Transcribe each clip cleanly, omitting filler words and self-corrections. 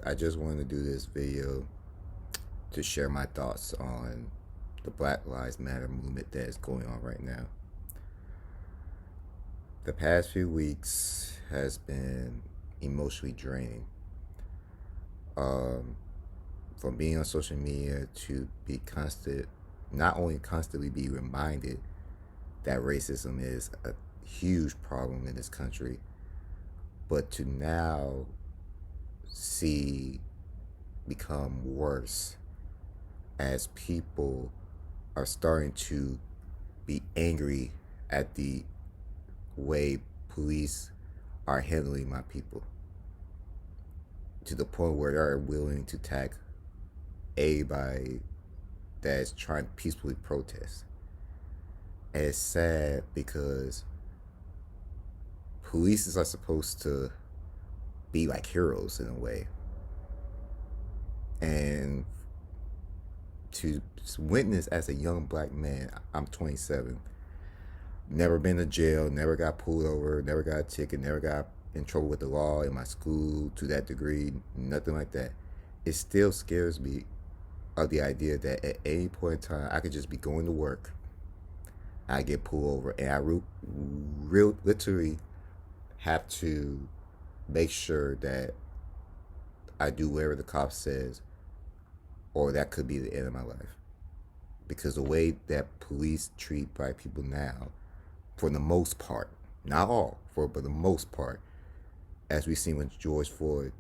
I just wanted to do this video to share my thoughts on the Black Lives Matter movement that is going on right now. The past few weeks has been emotionally draining. Um, from being on social media to be not only constantly be reminded that racism is a huge problem in this country, but to now see become worse as people are starting to be angry at the way police are handling my people, to the point where they're willing to attack anybody that's trying to peacefully protest. And it's sad because police are supposed to be like heroes in a way. And to witness as a young black man, I'm 27, never been to jail, never got pulled over, never got a ticket, never got in trouble with the law in my school to that degree, nothing like that. It still scares me of the idea that at any point in time I could just be going to work, I get pulled over, and I literally have to make sure that I do whatever the cop says, or that could be the end of my life. Because the way that police treat black people now, for the most part, not all, but the most part, as we've seen with George Floyd,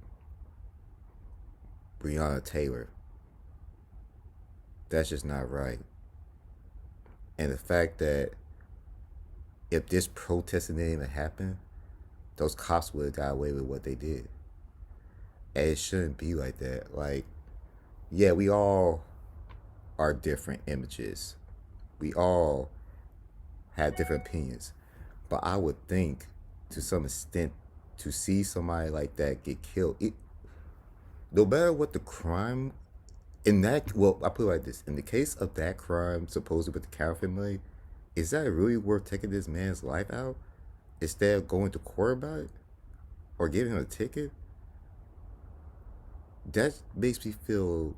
Breonna Taylor, that's just not right. And the fact that if this protesting didn't even happen, those cops would have got away with what they did. And it shouldn't be like that. Like, yeah, we all are different images. We all have different opinions. But I would think, to some extent, to see somebody like that get killed, no matter what the crime, I put it like this: in the case of that crime, supposedly with the counterfeit money, is that really worth taking this man's life out instead of going to court about it or giving him a ticket? That makes me feel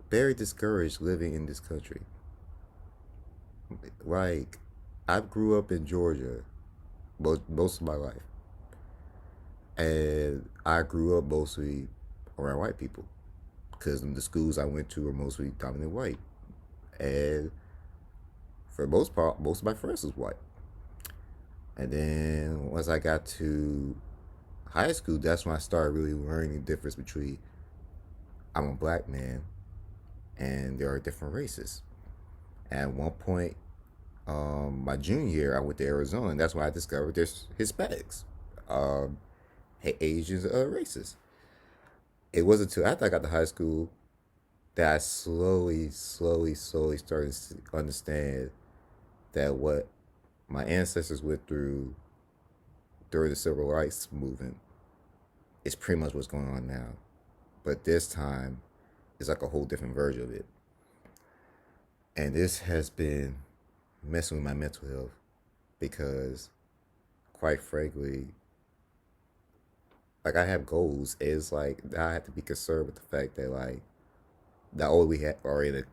very discouraged living in this country. Like, I grew up in Georgia most of my life, and I grew up mostly around white people because the schools I went to were mostly dominant white, and for the most part, most of my friends was white. And then once I got to high school, that's when I started really learning the difference between I'm a black man and there are different races. And at one point, my junior year, I went to Arizona, and that's when I discovered there's Hispanics, um, Asians, racists. It wasn't until after I got to high school that I slowly started to understand that what my ancestors went through during the civil rights movement is pretty much what's going on now. But this time, it's like a whole different version of it. And this has been messing with my mental health because, quite frankly, like, I have goals. It's like I have to be concerned with the fact that, like, not only we are in a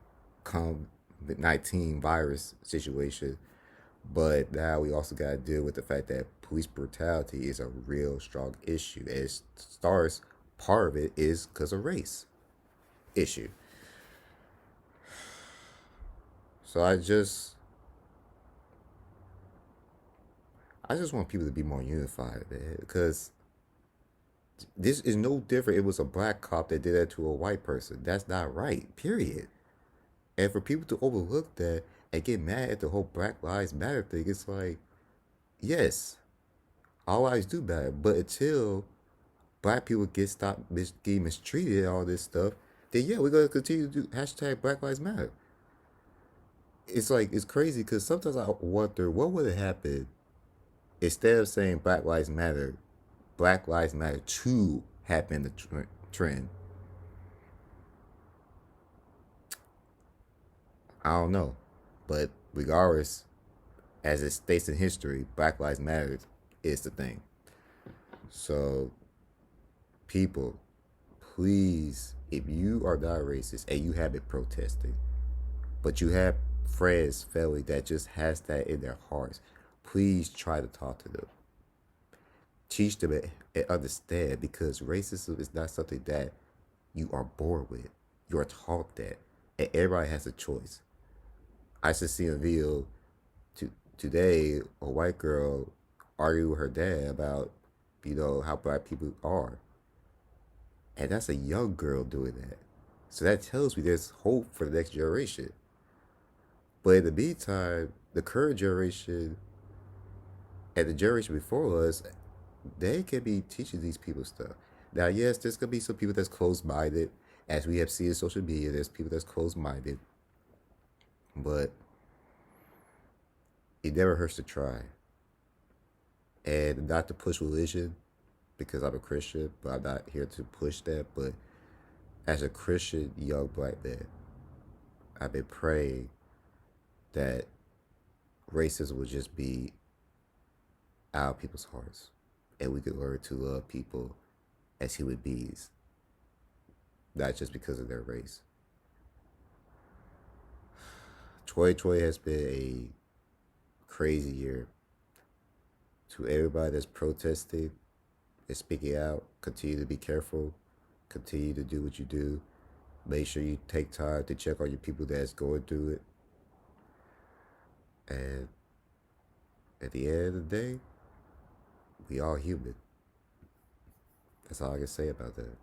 COVID-19 virus situation, but now we also got to deal with the fact that police brutality is a real strong issue. It starts, part of it is because of race issue. So I just want people to be more unified, man, because this is no different. It was a black cop that did that to a white person. That's not right, period. And for people to overlook that and get mad at the whole Black Lives Matter thing, it's like, yes, all lives do matter, but until black people getting mistreated and all this stuff, then yeah, we're gonna continue to do hashtag Black Lives Matter. It's like, it's crazy because sometimes I wonder what would have happened instead of saying Black Lives Matter to happen the trend. I don't know, but regardless, as it states in history, Black Lives Matter is the thing. So, people, please, if you are not racist and you have been protesting, but you have friends, family that just has that in their hearts, please try to talk to them. Teach them and understand, because racism is not something that you are born with. You are taught that. And everybody has a choice. I just see a video today, a white girl arguing with her dad about, how black people are. And that's a young girl doing that. So that tells me there's hope for the next generation. But in the meantime, the current generation and the generation before us, they can be teaching these people stuff. Now, yes, there's gonna be some people that's closed minded, as we have seen in social media. There's people that's closed minded, but it never hurts to try. And not to push religion, because I'm a Christian, but I'm not here to push that. But as a Christian young black man, I've been praying that racism would just be out of people's hearts, and we could learn to love people as human beings, not just because of their race. 2020 has been a crazy year. To everybody that's protesting and speaking out, continue to be careful, continue to do what you do. Make sure you take time to check on your people that's going through it. And at the end of the day, we all human. That's all I can say about that.